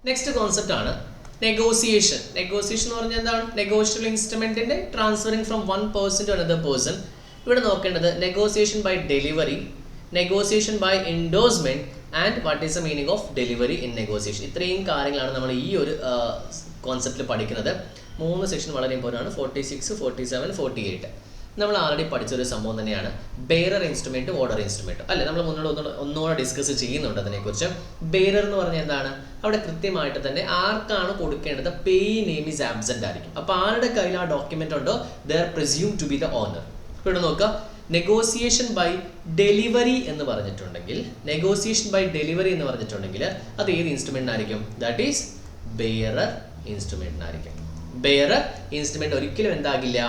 Next concept ആണ് negotiation. Negotiation എന്ന് പറഞ്ഞാൽ എന്താണ്? നെഗോഷ്യബിൾ ഇൻസ്ട്രുമെന്റിന്റെ transferring from one person to another person. ഇവിടെ നോക്കേണ്ടത് negotiation by delivery, negotiation by endorsement and what is the meaning of delivery in negotiation. ഇത്രയും കാര്യങ്ങളാണ് നമ്മൾ ഈ ഒരു കോൺസെപ്റ്റിൽ പഠിക്കുന്നത്. 3 സെക്ഷൻ വളരെ ഇമ്പോർട്ടൻ്റ് ആണ്. 46, 47, 48 നമ്മൾ ആൾറെഡി പഠിച്ചൊരു സംഭവം തന്നെയാണ്. ബെയറർ ഇൻസ്ട്രുമെൻറ്റും ഓർഡർ ഇൻസ്ട്രുമെൻറ്റും അല്ലേ, നമ്മൾ ഒന്നുകൂടെ ഡിസ്കസ് ചെയ്യുന്നുണ്ട് അതിനെക്കുറിച്ച്. ബെയറർ എന്ന് പറഞ്ഞാൽ എന്താണ്? അവിടെ കൃത്യമായിട്ട് തന്നെ ആർക്കാണ് കൊടുക്കേണ്ടത് പേ നെയിം ഈസ് ആബ്സെൻ്റ് ആയിരിക്കും. അപ്പോൾ ആരുടെ കയ്യിൽ ആ ഡോക്യുമെൻ്റ് ഉണ്ടോ they are presume to be the owner. ഇവിടെ നോക്കുക, നെഗോസിയേഷൻ ബൈ ഡെലിവറി എന്ന് പറഞ്ഞിട്ടുണ്ടെങ്കിൽ, നെഗോസിയേഷൻ ബൈ ഡെലിവറി എന്ന് പറഞ്ഞിട്ടുണ്ടെങ്കിൽ അത് ഏത് ഇൻസ്ട്രുമെൻറ്റിനായിരിക്കും? ദാറ്റ് ഈസ് ബെയറർ ഇൻസ്ട്രുമെൻറ്റിനായിരിക്കും. ബെയറർ ഇൻസ്ട്രുമെൻറ്റ് ഒരിക്കലും എന്താകില്ല,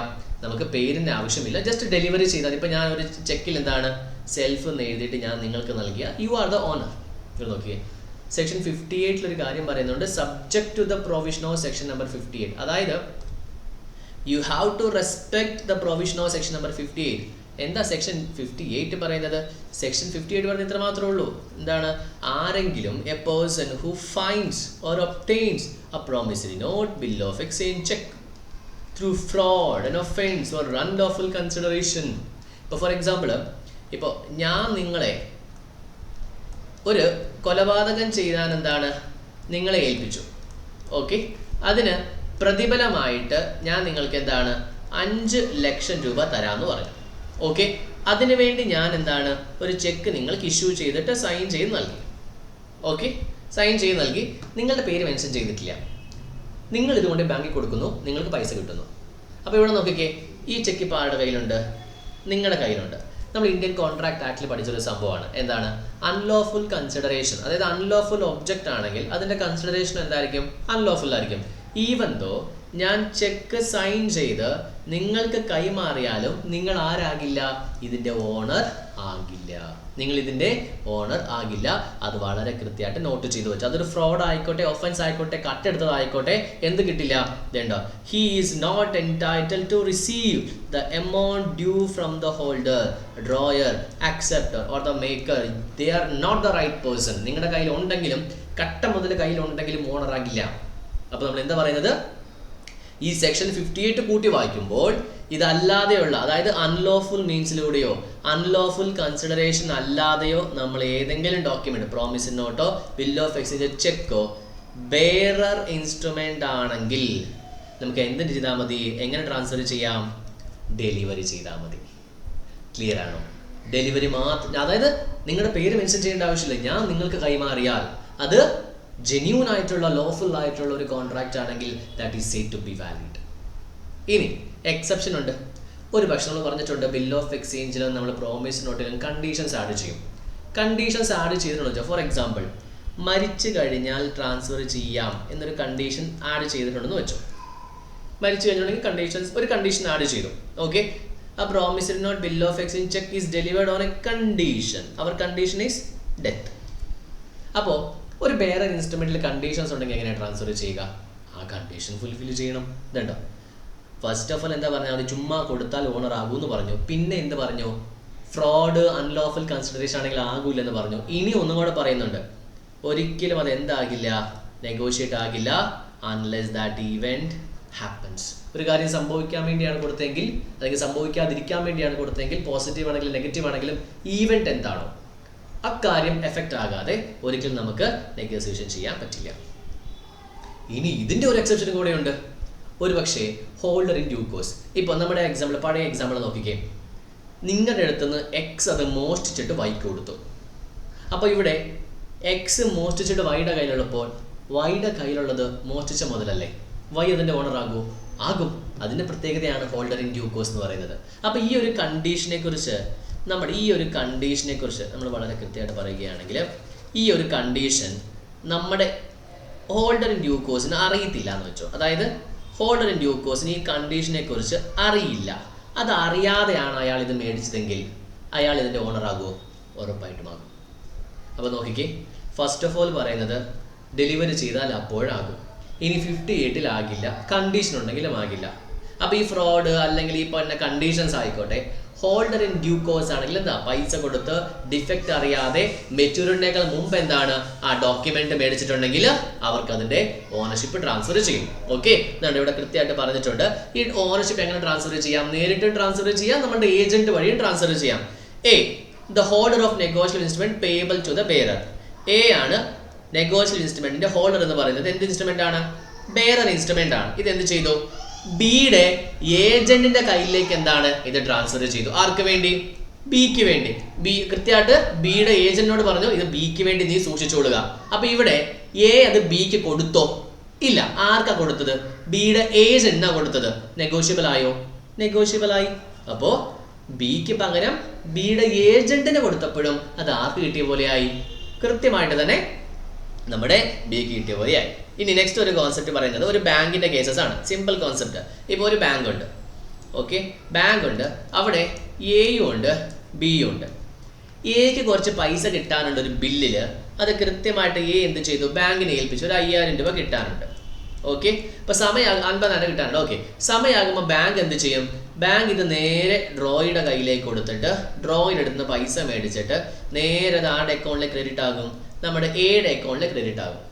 നമുക്ക് പേരിൻ്റെ ആവശ്യമില്ല, ജസ്റ്റ് ഡെലിവറി ചെയ്താൽ. ഇപ്പോൾ ഞാൻ ഒരു ചെക്കിൽ എന്താണ് സെൽഫ് എന്ന് എഴുതിയിട്ട് ഞാൻ നിങ്ങൾക്ക് നൽകിയ യു ആർ ദ ഓണർ. ഇത് നോക്കിയേ, സെക്ഷൻ 58 ഒരു കാര്യം പറയുന്നുണ്ട്, subject to the provision of section number 58. അതായത് you have to respect the provision of section number 58. എന്താ സെക്ഷൻ 58 പറയുന്നത്? സെക്ഷൻ 58 പറയുന്നത് ഇത്ര മാത്രമേ ഉള്ളൂ. എന്താണ്? ആരെങ്കിലും a person who finds or obtains a promissory note, bill of exchange, cheque through fraud, an offense or unlawful consideration. ഇപ്പോൾ for example, ഇപ്പോൾ ഞാൻ നിങ്ങളെ ഒരു കൊലപാതകം ചെയ്യാൻ എന്താണ് നിങ്ങളെ ഏൽപ്പിച്ചു. ഓക്കെ, അതിന് പ്രതിഫലമായിട്ട് ഞാൻ നിങ്ങൾക്ക് എന്താണ് 5 ലക്ഷം രൂപ തരാമെന്ന് പറഞ്ഞു. ഓക്കെ, അതിനു വേണ്ടി ഞാൻ എന്താണ് ഒരു ചെക്ക് നിങ്ങൾക്ക് ഇഷ്യൂ ചെയ്തിട്ട് സൈൻ ചെയ്ത് നൽകി. ഓക്കെ, സൈൻ ചെയ്ത് നൽകി, നിങ്ങളുടെ പേര് മെൻഷൻ ചെയ്തിട്ടില്ല. നിങ്ങൾ ഇതുകൊണ്ട് ബാങ്കിൽ കൊടുക്കുന്നു, നിങ്ങൾക്ക് പൈസ കിട്ടുന്നു. അപ്പോൾ ഇവിടെ നോക്കിക്കേ, ഈ ചെക്ക് ഇപ്പോൾ ആരുടെ കയ്യിലുണ്ട്? നിങ്ങളുടെ കയ്യിലുണ്ട്. നമ്മൾ ഇന്ത്യൻ കോൺട്രാക്ട് ആക്ടിൽ പഠിച്ചൊരു സംഭവമാണ്. എന്താണ്? Unlawful consideration. അതായത് അൺലോഫുൾ ഒബ്ജക്റ്റ് ആണെങ്കിൽ അതിൻ്റെ കൺസിഡറേഷൻ എന്തായിരിക്കും? അൺലോഫുൾ ആയിരിക്കും. ഈവൻ ദോ ഞാൻ ചെക്ക് സൈൻ ചെയ്ത് നിങ്ങൾക്ക് കൈമാറിയാലും നിങ്ങൾ ആരാകില്ല? ഇതിൻ്റെ ഓണർ ആകില്ല. നിങ്ങൾ ഇതിൻ്റെ ഓണർ ആകില്ല. അത് വളരെ കൃത്യമായിട്ട് നോട്ട് ചെയ്ത് വെച്ചു. അതൊരു ഫ്രോഡ് ആയിക്കോട്ടെ, ഒഫൻസ് ആയിക്കോട്ടെ, കട്ടെടുത്തതായിക്കോട്ടെ, എന്ത് കിട്ടില്ല? ഇതേണ്ടോ, he is not entitled to receive the amount due from the holder, drawer, acceptor or the maker. They are not the right person. നിങ്ങളുടെ കയ്യിൽ ഉണ്ടെങ്കിലും, കട്ട മുതൽ കയ്യിലുണ്ടെങ്കിലും ഓണർ ആകില്ല. അപ്പോൾ നമ്മൾ എന്താ പറയുന്നത്? ഈ സെക്ഷൻ 58 കൂട്ടി വായിക്കുമ്പോൾ ഇതല്ലാതെയുള്ള, അതായത് അൺലോഫുൾ മീൻസിലൂടെയോ അൺലോഫുൾ കൺസിഡറേഷൻ അല്ലാതെയോ നമ്മൾ ഏതെങ്കിലും ഡോക്യുമെന്റ്, പ്രോമിസ് നോട്ടോ, ബിൽ ഓഫ് എക്സ്ചേഞ്ച്, ചെക്കോ ബെയറർ ഇൻസ്ട്രുമെന്റ് ആണെങ്കിൽ നമുക്ക് എന്ത് ചെയ്താൽ മതി? എങ്ങനെ ട്രാൻസ്ഫർ ചെയ്യാം? ഡെലിവറി ചെയ്താൽ മതി. ക്ലിയർ ആണോ? ഡെലിവറി മാത്രം, അതായത് നിങ്ങളുടെ പേര് മെൻഷൻ ചെയ്യേണ്ട ആവശ്യമില്ല. ഞാൻ നിങ്ങൾക്ക് കൈമാറിയാൽ അത് ജെന്യൂൻ ആയിട്ടുള്ള, ലോഫുൾ ആയിട്ടുള്ള ഒരു കോൺട്രാക്റ്റ് ആണെങ്കിൽ that is said to be valid. ഇനി എക്സെപ്ഷൻ ഉണ്ട്. ഒരു പക്ഷെ നമ്മൾ പറഞ്ഞിട്ടുണ്ട് ബിൽ ഓഫ് എക്സ്ചേഞ്ചിലും നമ്മൾ പ്രോമിസ് നോട്ടിലും കണ്ടീഷൻസ് ആഡ് ചെയ്യും. കണ്ടീഷൻസ് ആഡ് ചെയ്തിട്ടുണ്ടെന്ന് വെച്ചാൽ, ഫോർ എക്സാമ്പിൾ, മരിച്ചു കഴിഞ്ഞാൽ ട്രാൻസ്ഫർ ചെയ്യാം എന്നൊരു കണ്ടീഷൻ ആഡ് ചെയ്തിട്ടുണ്ടെന്ന് വെച്ചോ. മരിച്ചു കഴിഞ്ഞിട്ടുണ്ടെങ്കിൽ ഒരു കണ്ടീഷൻ ആഡ് ചെയ്തു. ഓക്കെ, ആ promissory note, bill of exchange, cheque is delivered on a condition. അവർ കണ്ടീഷൻ ഈസ് ഡെത്ത്. അപ്പോൾ ഒരു ബെയറർ ഇൻസ്ട്രുമെന്റിൽ കണ്ടീഷൻസ് ഉണ്ടെങ്കിൽ എങ്ങനെയാണ് ട്രാൻസ്ഫർ ചെയ്യുക? ആ കണ്ടീഷൻ ഫുൾഫിൽ ചെയ്യണം. ഇതുണ്ടോ, ഫസ്റ്റ് ഓഫ് ഓൾ എന്താ പറഞ്ഞാൽ അത് ചുമ്മാ കൊടുത്താൽ ഓണർ ആകൂന്ന് പറഞ്ഞു. പിന്നെ എന്ത് പറഞ്ഞു? ഫ്രോഡ്, അൺലോഫുൾ കൺസിഡറേഷൻ ആണെങ്കിൽ ആകൂലെന്ന് പറഞ്ഞു. ഇനി ഒന്നും കൂടെ പറയുന്നുണ്ട്, ഒരിക്കലും അത് എന്താകില്ല? നെഗോഷിയേറ്റ് ആകില്ല അൺലെസ് ദാറ്റ് ഈവന്റ് ഹാപ്പൻസ്. ഒരു കാര്യം സംഭവിക്കാൻ വേണ്ടിയാണ് കൊടുത്തെങ്കിൽ, അല്ലെങ്കിൽ സംഭവിക്കാതിരിക്കാൻ വേണ്ടിയാണ് കൊടുത്തെങ്കിൽ, പോസിറ്റീവ് ആണെങ്കിലും നെഗറ്റീവ് ആണെങ്കിലും ഈവന്റ് എന്താണോ അക്കാര്യം എഫക്റ്റ് ആകാതെ ഒരിക്കലും നമുക്ക് നെഗോസിയേഷൻ ചെയ്യാൻ പറ്റില്ല. ഇനി ഇതിൻ്റെ ഒരു എക്സെപ്ഷൻ കൂടെയുണ്ട്. ഒരു പക്ഷേ ഹോൾഡർ ഇൻ ഡ്യൂ കോഴ്സ്. ഇപ്പോൾ നമ്മുടെ എക്സാമ്പിൾ, പഴയ എക്സാമ്പിൾ നോക്കിക്കേ, നിങ്ങളുടെ അടുത്തുനിന്ന് എക്സ് അത് മോഷ്ടിച്ചിട്ട് വൈക്ക് കൊടുത്തു. അപ്പോൾ ഇവിടെ എക്സ് മോഷ്ടിച്ചിട്ട് വൈയുടെ കയ്യിലുള്ളപ്പോൾ വൈയുടെ കയ്യിലുള്ളത് മോഷ്ടിച്ച മുതലല്ലേ, വൈ അതിൻ്റെ ഓണർ ആകും. അതിൻ്റെ പ്രത്യേകതയാണ് ഹോൾഡർ ഇൻ ഡ്യൂ കോഴ്സ് എന്ന് പറയുന്നത്. അപ്പോൾ ഈ ഒരു കണ്ടീഷനെ കുറിച്ച് നമ്മൾ വളരെ കൃത്യമായിട്ട് പറയുകയാണെങ്കിൽ, ഈ ഒരു കണ്ടീഷൻ നമ്മുടെ ഹോൾഡർ ഇൻ ഡ്യൂ കോഴ്സിന് അറിയത്തില്ല എന്ന് വെച്ചോ. അതായത് ഹോൾഡർ ഇൻ ഡ്യൂ കോഴ്സിന് ഈ കണ്ടീഷനെ കുറിച്ച് അറിയില്ല. അത് അറിയാതെയാണ് അയാൾ ഇത് മേടിച്ചതെങ്കിൽ അയാൾ ഇതിൻ്റെ ഓണർ ആകുമോ? ഉറപ്പായിട്ടും ആകും. അപ്പോൾ നോക്കിക്കേ, ഫസ്റ്റ് ഓഫ് ഓൾ പറയുന്നത് ഡെലിവറി ചെയ്താൽ അപ്പോഴാകും. ഇനി 58 ആകില്ല, കണ്ടീഷൻ ഉണ്ടെങ്കിലും ആകില്ല. അപ്പോൾ ഈ ഫ്രോഡ് അല്ലെങ്കിൽ ഈ പറഞ്ഞ കണ്ടീഷൻസ് ആയിക്കോട്ടെ, ഹോൾഡർ ഇൻ ഡ്യൂ കോഴ്സ് ആണെങ്കിൽ എന്താ പൈസ കൊടുത്ത് ഡിഫക്റ്റ് അറിയാതെ മെച്യൂരിറ്റിയേക്കാൾ മുമ്പ് എന്താണ് ആ ഡോക്യുമെന്റ് മേടിച്ചിട്ടുണ്ടെങ്കിൽ അവർക്ക് അതിന്റെ ഓണർഷിപ്പ് ട്രാൻസ്ഫർ ചെയ്യും. ഓക്കെ, എന്നാണ് ഇവിടെ കൃത്യമായിട്ട് പറഞ്ഞിട്ടുണ്ട്. ഈ ഓണർഷിപ്പ് എങ്ങനെ ട്രാൻസ്ഫർ ചെയ്യാം? നേരിട്ട് ട്രാൻസ്ഫർ ചെയ്യാം, നമ്മുടെ ഏജന്റ് വഴിയും ട്രാൻസ്ഫർ ചെയ്യാം. A the holder of negotiable instrument payable to the bearer. A ആണ് നെഗോഷ്യബിൾ ഇൻസ്ട്രുമെന്റിന്റെ ഹോൾഡർ എന്ന് പറയുന്നത്. എന്ത് ഇൻസ്ട്രുമെന്റ് ആണ്? ബെയറർ ഇൻസ്ട്രുമെന്റ് ആണ്. ഇത് എന്ത് ചെയ്തു? ബിയുടെ ഏജന്റിന്റെ കയ്യിലേക്ക് എന്താണ് ഇത് ട്രാൻസ്ഫർ ചെയ്തു. ആർക്ക് വേണ്ടി? ബിക്ക് വേണ്ടി. ബി കൃത്യമായിട്ട് ബിയുടെ ഏജന്റിനോട് പറഞ്ഞു ഇത് ബിക്ക് വേണ്ടി നീ സൂക്ഷിച്ചോളുക. അപ്പൊ ഇവിടെ എ അത് ബിക്ക് കൊടുത്തോ? ഇല്ല. ആർക്കാ കൊടുത്തത്? ബിയുടെ ഏജന്റിനാ കൊടുത്തത്. നെഗോഷ്യബിൾ ആയോ? നെഗോഷ്യബിൾ ആയി. അപ്പോ ബിക്ക് പകരം ബിയുടെ ഏജന്റിന് കൊടുത്തപ്പോഴും അത് ആർക്ക് കിട്ടിയ പോലെയായി? കൃത്യമായിട്ട് തന്നെ നമ്മുടെ ബിക്ക് കിട്ടിയ പോലെയായി. ഇനി നെക്സ്റ്റ് ഒരു കോൺസെപ്റ്റ് പറയുന്നത് ഒരു ബാങ്കിന്റെ കേസസ് ആണ്. Simple concept. ഇപ്പോൾ ഒരു ബാങ്ക് ഉണ്ട്. ഓക്കെ, ബാങ്ക് ഉണ്ട്. അവിടെ എയും ഉണ്ട് ബിയും ഉണ്ട്. എക്ക് കുറച്ച് പൈസ കിട്ടാനുണ്ട് ഒരു ബില്ലിൽ. അത് കൃത്യമായിട്ട് എ എന്ത് ചെയ്തു? ബാങ്കിനെ ഏൽപ്പിച്ചു. ഒരു 5000 രൂപ കിട്ടാനുണ്ട്. ഓക്കെ, ഇപ്പൊ സമയം 50,000 കിട്ടാനുണ്ട്. ഓക്കെ, സമയമാകുമ്പോൾ ബാങ്ക് എന്ത് ചെയ്യും? ബാങ്ക് ഇത് നേരെ ഡ്രോയുടെ കയ്യിലേക്ക് കൊടുത്തിട്ട് ഡ്രോയുടെ അടുത്ത് പൈസ മേടിച്ചിട്ട് നേരെ അത് ആരുടെ അക്കൗണ്ടിലേക്ക് ക്രെഡിറ്റ് ആകും? നമ്മുടെ എയുടെ അക്കൗണ്ടിലേക്ക് ക്രെഡിറ്റ് ആകും.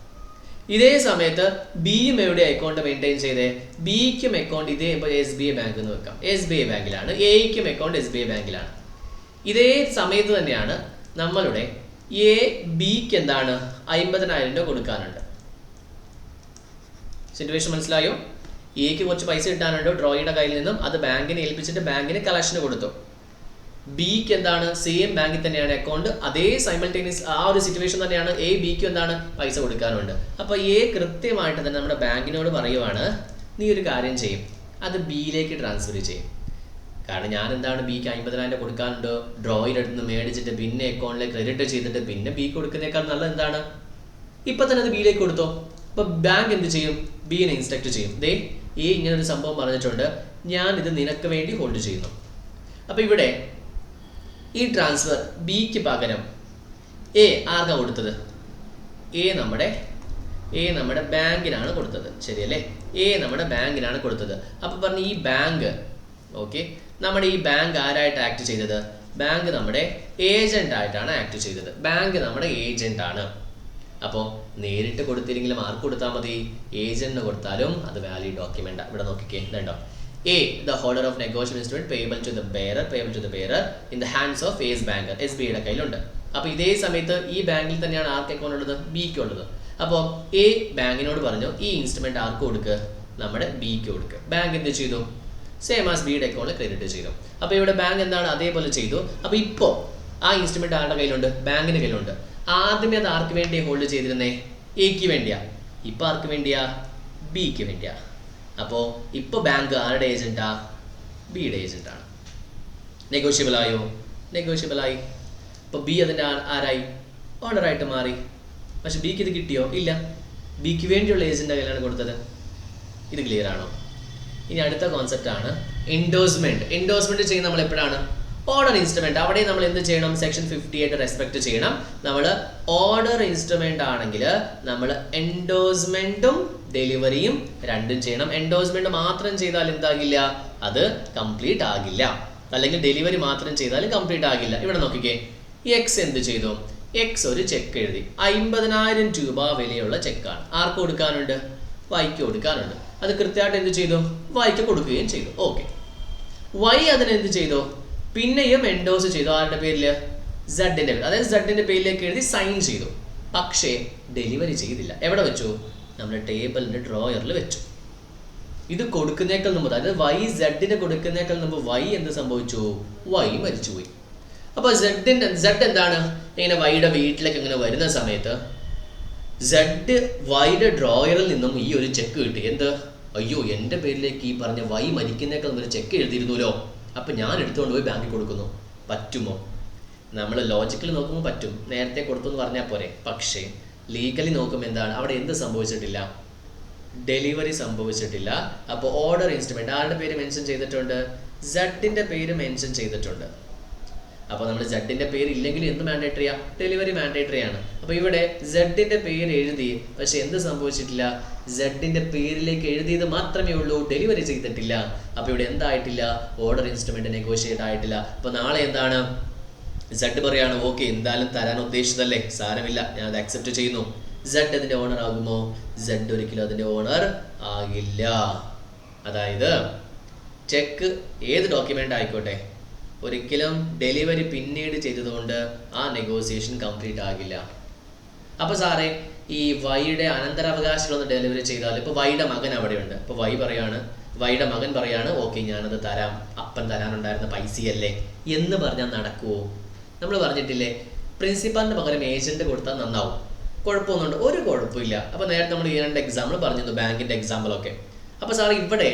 ഇതേ സമയത്ത് ബിയും എവിടെ അക്കൗണ്ട് മെയിൻറ്റെയിൻ ചെയ്തേ? ബിക്കും അക്കൗണ്ട് ഇതേ ഇപ്പോൾ SBI ബാങ്ക് എന്ന് വെക്കാം. SBI ബാങ്കിലാണ്. എയ്ക്കും അക്കൗണ്ട് SBI ബാങ്കിലാണ്. ഇതേ സമയത്ത് തന്നെയാണ് നമ്മളുടെ എ ബിക്ക് എന്താണ് 50,000 രൂപ കൊടുക്കാനുണ്ട്. സിറ്റുവേഷൻ മനസ്സിലായോ? എക്ക് കുറച്ച് പൈസ കിട്ടാനുണ്ട് ഡ്രോയുടെ കയ്യിൽ നിന്നും. അത് ബാങ്കിനെ ഏൽപ്പിച്ചിട്ട് ബാങ്കിന് കളക്ഷന് കൊടുത്തു. ബിക്ക് എന്താണ്? സെയിം ബാങ്കിൽ തന്നെയാണ് അക്കൗണ്ട്. അതേ സൈമൾട്ടേനിയസ് ആ ഒരു സിറ്റുവേഷൻ തന്നെയാണ് എ ബിക്കും എന്താണ് പൈസ കൊടുക്കാനുണ്ട്. അപ്പോൾ എ കൃത്യമായിട്ട് തന്നെ നമ്മുടെ ബാങ്കിനോട് പറയുവാണ് നീ ഒരു കാര്യം ചെയ്യും, അത് ബിയിലേക്ക് ട്രാൻസ്ഫർ ചെയ്യും. കാരണം ഞാൻ എന്താണ് ബിക്ക് 50,000 കൊടുക്കാനുണ്ട്, ഡ്രോയുടെ അടുത്ത് നിന്ന് മേടിച്ചിട്ട് പിന്നെ അക്കൗണ്ടിലേക്ക് ക്രെഡിറ്റ് ചെയ്തിട്ട് പിന്നെ ബിക്ക് കൊടുക്കുന്നേക്കാൾ നല്ലത് എന്താണ് ഇപ്പം തന്നെ അത് ബിയിലേക്ക് കൊടുത്തോ. അപ്പോൾ ബാങ്ക് എന്ത് ചെയ്യും? ബിനെ ഇൻസ്ട്രക്ട് ചെയ്യും. ദേ എ ഇങ്ങനൊരു സംഭവം പറഞ്ഞിട്ടുണ്ട്, ഞാൻ ഇത് നിനക്ക് വേണ്ടി ഹോൾഡ് ചെയ്യുന്നു. അപ്പോൾ ഇവിടെ ഈ ട്രാൻസ്ഫർ ബിക്ക് പകരം എ ആർക്കാണ് കൊടുത്തത്? എ നമ്മുടെ ബാങ്കിനാണ് കൊടുത്തത്. ശരിയല്ലേ? എ നമ്മുടെ ബാങ്കിനാണ് കൊടുത്തത്. അപ്പോൾ പറഞ്ഞു ഈ ബാങ്ക് ഓക്കെ നമ്മുടെ ഈ ബാങ്ക് ആരായിട്ട് ആക്ട് ചെയ്തത്? ബാങ്ക് നമ്മുടെ ഏജന്റ് ആയിട്ടാണ് ആക്ട് ചെയ്തത്. ബാങ്ക് നമ്മുടെ ഏജന്റ് ആണ്. അപ്പോൾ നേരിട്ട് കൊടുത്തില്ലെങ്കിലും ആർക്ക് കൊടുത്താൽ മതി? ഏജന്റിന് കൊടുത്താലും അത് വാലിഡ് ഡോക്യുമെന്റ്. ഇവിടെ നോക്കിക്കേ, ഇതുണ്ടോ? A, the holder of negotiable instrument payable to the bearer in the hands of A's banker. SBIയുടെ കയ്യിലുണ്ട്. അപ്പോൾ ഇതേ സമയത്ത് ഈ ബാങ്കിൽ തന്നെയാണ് ആർക്ക് അക്കൗണ്ട് ഉള്ളത്? ബിക്ക് ഉള്ളത്. അപ്പോൾ എ ബാങ്കിനോട് പറഞ്ഞു ഈ ഇൻസ്ട്രുമെന്റ് ആർക്ക് കൊടുക്കുക? നമ്മുടെ ബിക്ക് കൊടുക്കുക. ബാങ്ക് എന്ത് ചെയ്തു? സെയിം ആസ് ബിയുടെ അക്കൗണ്ടിൽ ക്രെഡിറ്റ് ചെയ്തു. അപ്പോൾ ഇവിടെ ബാങ്ക് എന്താണ് അതേപോലെ ചെയ്തു. അപ്പോൾ ഇപ്പോൾ ആ ഇൻസ്ട്രുമെന്റ് ആരുടെ കയ്യിലുണ്ട്? ബാങ്കിന്റെ കയ്യിലുണ്ട്. ആദ്യമേ അത് ആർക്ക് വേണ്ടി ഹോൾഡ് ചെയ്തിരുന്നേ? എക്ക് വേണ്ടിയാ. ഇപ്പോൾ ആർക്ക് വേണ്ടിയാ? ബിക്ക് വേണ്ടിയാ. അപ്പോൾ ഇപ്പോൾ ബാങ്ക് ആരുടെ ഏജന്റാ? ബിയുടെ ഏജന്റാണ്. നെഗോഷ്യബിൾ ആയോ? നെഗോഷ്യബിൾ ആയി. അപ്പോൾ ബി അതിൻ്റെ ആരായി? ഓർഡറായിട്ട് മാറി. പക്ഷെ ബിക്ക് ഇത് കിട്ടിയോ? ഇല്ല. ബിക്ക് വേണ്ടിയുള്ള ഏജന്റിന്റെ കയ്യിലാണ് കൊടുത്തത്. ഇത് ക്ലിയർ ആണോ? ഇനി അടുത്ത കോൺസെപ്റ്റ് ആണ് എൻഡോഴ്സ്മെന്റ്. എൻഡോഴ്സ്മെന്റ് ചെയ്യുന്ന നമ്മൾ എപ്പോഴാണ്? Order instrument. അവിടെ നമ്മൾ എന്ത് ചെയ്യണം? സെക്ഷൻ 58 റെസ്പെക്ട് ചെയ്യണം. നമ്മൾ ഓർഡർ ഇൻസ്ട്രുമെന്റ് ആണെങ്കിൽ നമ്മൾ എൻഡോഴ്സ്മെന്റും ഡെലിവറിയും രണ്ടും ചെയ്യണം. എൻഡോഴ്സ്മെന്റ് മാത്രം ചെയ്താൽ എന്താകില്ല? അത് കംപ്ലീറ്റ് ആകില്ല. അല്ലെങ്കിൽ ഡെലിവറി മാത്രം ചെയ്താൽ കംപ്ലീറ്റ് ആകില്ല. ഇവിടെ നോക്കിക്കേ, എക്സ് എന്ത് ചെയ്തു? എക്സ് ഒരു ചെക്ക് എഴുതി. 50,000 രൂപ വിലയുള്ള ചെക്കാണ്. ആർക്ക് കൊടുക്കാനുണ്ട്? വൈക്ക് കൊടുക്കാനുണ്ട്. അത് കൃത്യമായിട്ട് എന്ത് ചെയ്തു? വൈക്ക് കൊടുക്കുകയും ചെയ്തു. ഓക്കെ, വൈ അതിനെന്ത് ചെയ്തു? പിന്നെയും എൻഡോസ് ചെയ്തു. ആരുടെ പേരിൽ? സെഡിന്റെ പേര്. അതായത് സെഡിന്റെ പേരിലേക്ക് എഴുതി സൈൻ ചെയ്തു. പക്ഷേ ഡെലിവറി ചെയ്തില്ല. എവിടെ വെച്ചു? നമ്മുടെ ടേബിളിന്റെ ഡ്രോയറിൽ വെച്ചു. ഇത് കൊടുക്കുന്നേക്കാൾ മുമ്പ്, അതായത് വൈ സെഡിന് കൊടുക്കുന്നേക്കാൾ മുമ്പ് വൈ എന്ത് സംഭവിച്ചു? വൈ മരിച്ചുപോയി. അപ്പൊ സെഡ് എന്താണ്? ഇങ്ങനെ വൈയുടെ വീട്ടിലേക്ക് ഇങ്ങനെ വരുന്ന സമയത്ത് സെഡ് വൈയുടെ ഡ്രോയറിൽ നിന്നും ഈ ഒരു ചെക്ക് കിട്ടി. എന്ത്? അയ്യോ, എൻ്റെ പേരിലേക്ക് ഈ പറഞ്ഞ വൈ മരിക്കുന്നേക്കാൾ ഒരു ചെക്ക് എഴുതിയിരുന്നല്ലോ. അപ്പൊ ഞാൻ എടുത്തുകൊണ്ട് പോയി ബാങ്കിൽ കൊടുക്കുന്നു. പറ്റുമോ? നമ്മൾ ലോജിക്കലി നോക്കുമ്പോൾ പറ്റും, നേരത്തെ കൊടുത്തു എന്ന് പറഞ്ഞാൽ പോരെ. പക്ഷേ ലീഗലി നോക്കുമ്പോൾ എന്താണ്? അവിടെ എന്ത് സംഭവിച്ചിട്ടില്ല? ഡെലിവറി സംഭവിച്ചിട്ടില്ല. അപ്പോൾ ഓർഡർ ഇൻസ്ട്രുമെന്റ് ആരുടെ പേര് മെൻഷൻ ചെയ്തിട്ടുണ്ട്? സെഡിന്റെ പേര് മെൻഷൻ ചെയ്തിട്ടുണ്ട്. അപ്പോൾ നമ്മൾ സെഡിൻ്റെ പേര് ഇല്ലെങ്കിലും എന്ത് മാൻഡേറ്ററിയാ? ഡെലിവറി മാൻഡേറ്ററി ആണ്. അപ്പോൾ ഇവിടെ സെഡിൻ്റെ പേര് എഴുതി, പക്ഷെ എന്ത് സംഭവിച്ചിട്ടില്ല? സെഡിൻ്റെ പേരിലേക്ക് എഴുതിയത് മാത്രമേ ഉള്ളൂ, ഡെലിവറി ചെയ്തിട്ടില്ല. അപ്പോൾ ഇവിടെ എന്തായിട്ടില്ല? ഓർഡർ ഇൻസ്ട്രുമെന്റ് നെഗോഷിയേറ്റ് ആയിട്ടില്ല. അപ്പോൾ നാളെ എന്താണ്? സെഡ് പറയാണ് ഓക്കെ എന്തായാലും തരാൻ ഉദ്ദേശിച്ചതല്ലേ, സാരമില്ല, ഞാൻ അത് അക്സെപ്റ്റ് ചെയ്യുന്നു. സെഡ് അതിൻ്റെ ഓണർ ആകുമോ? സെഡ് ഒരിക്കലും അതിൻ്റെ ഓണർ ആകില്ല. അതായത് ചെക്ക് ഏത് ഡോക്യുമെൻ്റ് ആയിക്കോട്ടെ, ഒരിക്കലും ഡെലിവറി പിന്നീട് ചെയ്തതുകൊണ്ട് ആ നെഗോസിയേഷൻ കംപ്ലീറ്റ് ആകില്ല. അപ്പോൾ സാറേ ഈ വൈയുടെ അനന്തരാവകാശങ്ങളൊന്ന് ഡെലിവറി ചെയ്താൽ, ഇപ്പോൾ വൈയുടെ മകൻ അവിടെയുണ്ട്, ഇപ്പോൾ വൈയുടെ മകൻ പറയാണ് ഓക്കെ ഞാനത് തരാം, അപ്പൻ തരാനുണ്ടായിരുന്ന പൈസയല്ലേ എന്ന് പറഞ്ഞാൽ നടക്കുമോ? നമ്മൾ പറഞ്ഞിട്ടില്ലേ പ്രിൻസിപ്പാലിന് പകരം ഏജന്റ് കൊടുത്താൽ നന്നാവും. കുഴപ്പമൊന്നുണ്ട്, ഒരു കുഴപ്പമില്ല. അപ്പോൾ നേരത്തെ നമ്മൾ ഈ 2 എക്സാമ്പിൾ പറഞ്ഞിരുന്നു, ബാങ്കിൻ്റെ എക്സാമ്പിളൊക്കെ. അപ്പോൾ സാർ ഇവിടെ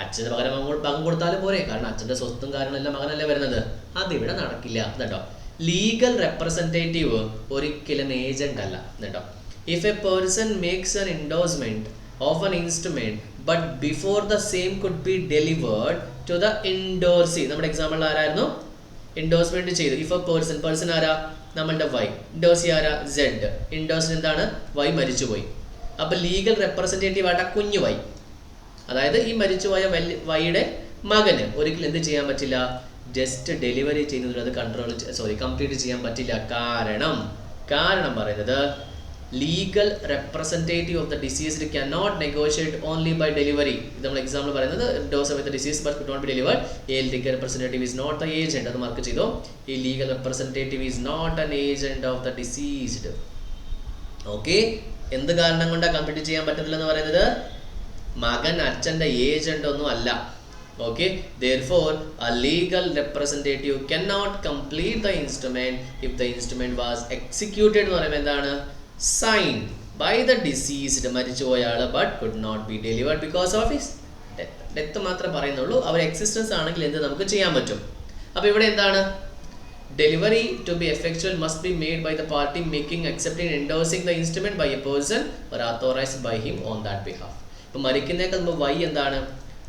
അച്ഛന് പകരം മകൻ കൊടുത്താലും പോരെ, കാരണം അച്ഛൻ്റെ സ്വത്തും കാര്യങ്ങളെല്ലാം മകനല്ലേ വരുന്നത്. അതിവിടെ നടക്കില്ല കേട്ടോ. ലീഗൽ റെപ്രസെൻറ്റേറ്റീവ് ഒരിക്കലും ഏജന്റ് അല്ല കേട്ടോ. If a person makes an endorsement of an instrument but before the same could be delivered to the endorsee. നമ്മുടെ എക്സാമ്പിൾ ആരായിരുന്നു? എൻഡോഴ്സ്മെന്റ് ചെയ്തു. ഇഫ് എ പേഴ്സൺ ആരാ? നമ്മളുടെ വൈ. എൻഡോഴ്സി ആരാ? സെഡ്. എൻഡോഴ്സിന് എന്താണ്? വൈ മരിച്ചുപോയി. അപ്പൊ ലീഗൽ റെപ്രസെൻറ്റേറ്റീവ് ആയിട്ട് കുഞ്ഞു വൈ, അതായത് ഈ മരിച്ചുപോയ വൈയുടെ മകന് ഒരിക്കലും എന്ത് ചെയ്യാൻ പറ്റില്ല? ജസ്റ്റ് ഡെലിവറി ചെയ്യുന്നതിൽ അത് കംപ്ലീറ്റ് ചെയ്യാൻ പറ്റില്ല. കാരണം പറയുന്നത് legal representative of the deceased can not negotiate only by delivery. ഇത് നമ്മൾ എക്സാമ്പിൾ പറയുന്നത് dose of the disease but could not be delivered. A legal representative is not the agent. അത് മാർക്ക് ചെയ്തോ. ഈ legal representative is not an agent of the deceased. Okay, എന്ത് കാരണം കൊണ്ടാണ് complete ചെയ്യാൻ പറ്റുന്നില്ലെന്ന് പറയുന്നത്? മകൻ അച്ഛൻ്റെ ഏജന്റ് ഒന്നും അല്ല. Okay, therefore a legal representative cannot complete the instrument if the instrument was executed എന്ന് പറയുമ്പോൾ എന്താണ്? Signed by the deceased, മരിച്ചുപോയാൾ, but could not be delivered because of his death. Death മാത്രമേ പറയുന്നുള്ളൂ. അവർ എക്സിസ്റ്റൻസ് ആണെങ്കിൽ എന്ത് നമുക്ക് ചെയ്യാൻ പറ്റും? അപ്പോൾ ഇവിടെ എന്താണ്? Delivery to be effectual must be made by the party making, accepting, endorsing the instrument by a person or authorized by him on that behalf. ഇപ്പോൾ മരിക്കുന്നേക്കാൾ മുമ്പ് വൈ എന്താണ്?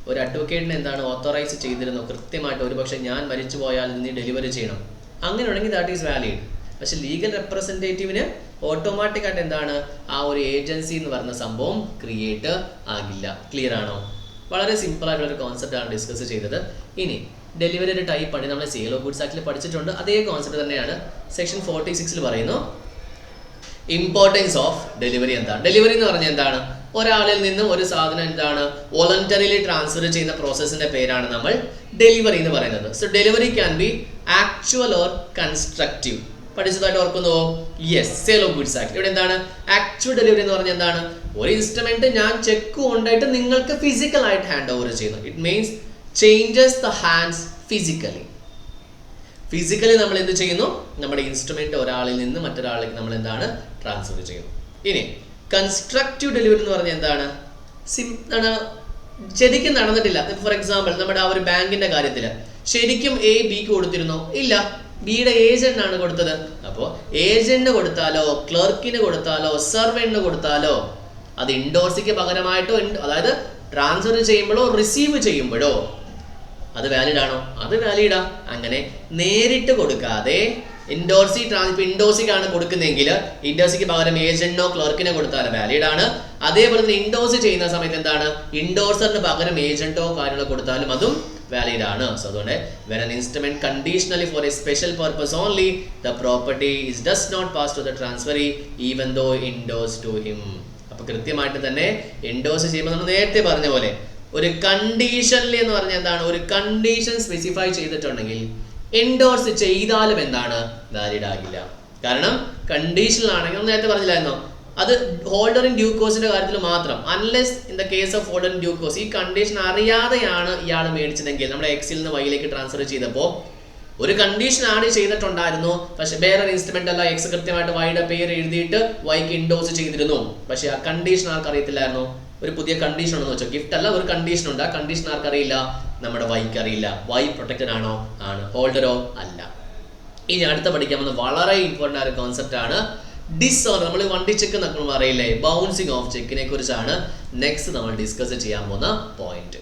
ഒരു അഡ്വക്കേറ്റിനെ എന്താണ് ഓത്തോറൈസ് ചെയ്തിരുന്നു കൃത്യമായിട്ട്, ഒരു പക്ഷേ ഞാൻ മരിച്ചു പോയാൽ നീ ഡെലിവറി ചെയ്യണം, അങ്ങനെയാണെങ്കിൽ ദാറ്റ് ഈസ് വാലിഡ്. പക്ഷെ ലീഗൽ റെപ്രസെൻറ്റേറ്റീവിന് ഓട്ടോമാറ്റിക്കായിട്ട് എന്താണ് ആ ഒരു ഏജൻസി എന്ന് പറഞ്ഞ സംഭവം ക്രിയേറ്റ് ആകില്ല. ക്ലിയർ ആണോ? വളരെ സിമ്പിൾ ആയിട്ടുള്ള ഒരു കോൺസെപ്റ്റാണ് ഡിസ്കസ് ചെയ്തത്. ഇനി ഡെലിവറി ഒരു ടൈപ്പ് ആണ്, നമ്മൾ സെയിൽ ഓഫ് ഗുഡ്സ് ആക്ടിൽ പഠിച്ചിട്ടുണ്ട്. അതേ കോൺസെപ്റ്റ് തന്നെയാണ് സെക്ഷൻ 46 പറയുന്നു. ഇമ്പോർട്ടൻസ് ഓഫ് ഡെലിവറി എന്താണ്? ഡെലിവറി എന്ന് പറഞ്ഞാൽ എന്താണ്? ഒരാളിൽ നിന്നും ഒരു സാധനം എന്താണ് വോളണ്ടറിലി ട്രാൻസ്ഫർ ചെയ്യുന്ന പ്രോസസ്സിന്റെ പേരാണ് നമ്മൾ ഡെലിവറി എന്ന് പറയുന്നത്. So delivery can be actual or constructive. പഠിച്ചതായിട്ട് ഓർക്കുന്നുവോ? Yes, sale of goods act. ഇവിടെ എന്താണ് ആക്ച്വൽ ഡെലിവറി എന്ന് പറഞ്ഞാൽ എന്താണ്? ഒരു ഇൻസ്ട്രുമെന്റ് ഞാൻ ചെക്ക് കൊണ്ടായിട്ട് നിങ്ങൾക്ക് ഫിസിക്കൽ ആയിട്ട് ഹാൻഡ് ഓവർ ചെയ്യുന്നു. It means changes the hands physically. Physically നമ്മൾ എന്ത് ചെയ്യുന്നു? നമ്മുടെ ഇൻസ്ട്രുമെന്റ് ഒരാളിൽ നിന്ന് മറ്റൊരാളിലേക്ക് നമ്മൾ എന്താണ് ട്രാൻസ്ഫർ ചെയ്യുന്നു. ഇനി കൺസ്ട്രക്റ്റീവ് ഡെലിവറി എന്ന് പറഞ്ഞാൽ എന്താണ്? ശരിക്കും നടന്നിട്ടില്ല. ഫോർ എക്സാമ്പിൾ നമ്മുടെ ആ ഒരു ബാങ്കിന്റെ കാര്യത്തിൽ ശരിക്കും എ ബിക്ക് കൊടുത്തിരുന്നോ? ഇല്ല, ബിയുടെ ഏജന്റ് ആണ് കൊടുത്തത്. അപ്പോൾ ഏജന്റിന് കൊടുത്താലോ ക്ലർക്കിന് കൊടുത്താലോ സെർവന്റിന് കൊടുത്താലോ അത് ഇൻഡോർസിക്ക് പകരമായിട്ടോ, അതായത് ട്രാൻസ്ഫർ ചെയ്യുമ്പോഴോ റിസീവ് ചെയ്യുമ്പോഴോ അത് വാലിഡ് ആണോ? അത് വാലിഡാ. അങ്ങനെ നേരിട്ട് കൊടുക്കാതെ ഇൻഡോസിക്കാണ് കൊടുക്കുന്നതെങ്കിൽ ഇൻഡോസിക്ക് പകരം ഏജന്റിനോ ക്ലർക്കിനോ കൊടുത്താൽ വാലിഡ് ആണ്. അതേപോലെ തന്നെ ഇൻഡോസ് ചെയ്യുന്ന സമയത്ത് എന്താണ് ഇൻഡോസറിന് പകരം ഏജന്റോ കാര്യങ്ങളോ കൊടുത്താലും അതും വാലിഡ് ആണ്. സോ അതുകൊണ്ട് when an instrument conditionally for a special purpose only the property is does not pass to the transferee even though endorsed to him. അപ്പോൾ കൃത്യമായിട്ട് തന്നെ എൻഡോസ് ചെയ്യുമ്പോൾ നമ്മൾ നേരത്തെ പറഞ്ഞ പോലെ ഒരു കണ്ടീഷനിൽ എന്ന് പറഞ്ഞാൽ എന്താണ്? ഒരു കണ്ടീഷൻ സ്പെസിഫൈ ചെയ്തിട്ടുണ്ടെങ്കിൽ എൻഡോഴ്സ് ചെയ്താലും എന്താണ് വാലിഡ് ആകില്ല. കാരണം കണ്ടീഷണൽ ആണെങ്കിൽ നേരത്തെ പറഞ്ഞില്ലായിരുന്നോ, അത് ഹോൾഡർ ഇൻ ഡ്യൂ കോസിന്റെ കാര്യത്തിൽ മാത്രം. Unless in the case of holder in due cause ഈ കണ്ടീഷൻ അറിയാതെയാണ് ഇയാൾ മേടിച്ചതെങ്കിൽ, നമ്മുടെ എക്സിൽ നിന്ന് വൈയിലേക്ക് ട്രാൻസ്ഫർ ചെയ്തപ്പോൾ ഒരു കണ്ടീഷൻ ആഡ് ചെയ്തിട്ടുണ്ടായിരുന്നു, പക്ഷെ വേറൊരു ഇൻസ്ട്രുമെന്റ് അല്ല, എക്സ് കൃത്യമായിട്ട് വൈയുടെ പേര് എഴുതിയിട്ട് വൈക്ക് ഇൻഡോസ് ചെയ്തിരുന്നു, പക്ഷെ ആ കണ്ടീഷൻ ആർക്ക് അറിയത്തില്ലായിരുന്നു. ഒരു പുതിയ കണ്ടീഷൻ ഉണ്ടെന്ന് വെച്ചോ, ഗിഫ്റ്റ് അല്ല, ഒരു കണ്ടീഷൻ ഉണ്ട്. ആ കണ്ടീഷൻ ആർക്കറിയില്ല? നമ്മുടെ വൈക്ക് അറിയില്ല. വൈ പ്രൊട്ടക്റ്റഡ് ആണോ? ആണ്. ഹോൾഡറോ? അല്ല. ഇനി അടുത്ത പഠിക്കാൻ വന്ന വളരെ ഇമ്പോർട്ടൻ്റ് ആയ ഒരു കോൺസെപ്റ്റ് ആണ് ഡിസോർഡർ. നമ്മൾ വണ്ടി ചെക്ക് നമ്മൾ പറയില്ലേ, ബൗൺസിങ് ഓഫ് ചെക്കിനെ കുറിച്ചാണ് നെക്സ്റ്റ് നമ്മൾ ഡിസ്കസ് ചെയ്യാൻ പോകുന്ന പോയിന്റ്.